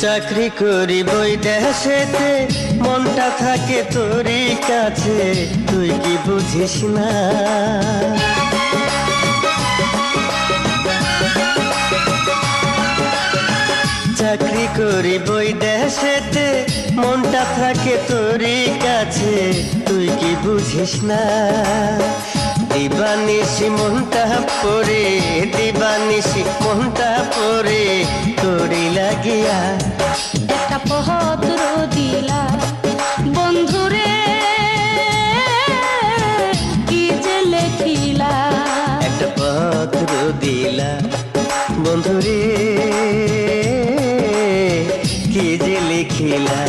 চাকরি করি বই দেশেতে, মনটা থাকে তোরই কাছে, তুই কি বুঝিস না? চাকরি করি বই দেশেতে, মনটা থাকে তোরই কাছে, তুই কি বুঝিস না? দিবানিশি মনটা পড়ে, দিবানিশি মনটা পড়ে তোরই লাগিয়া একটা পত্র দিলা বন্ধুরে, কি যে লেখিলা। একটা পত্র দিলা বন্ধুরে, কি যে লিখিলা।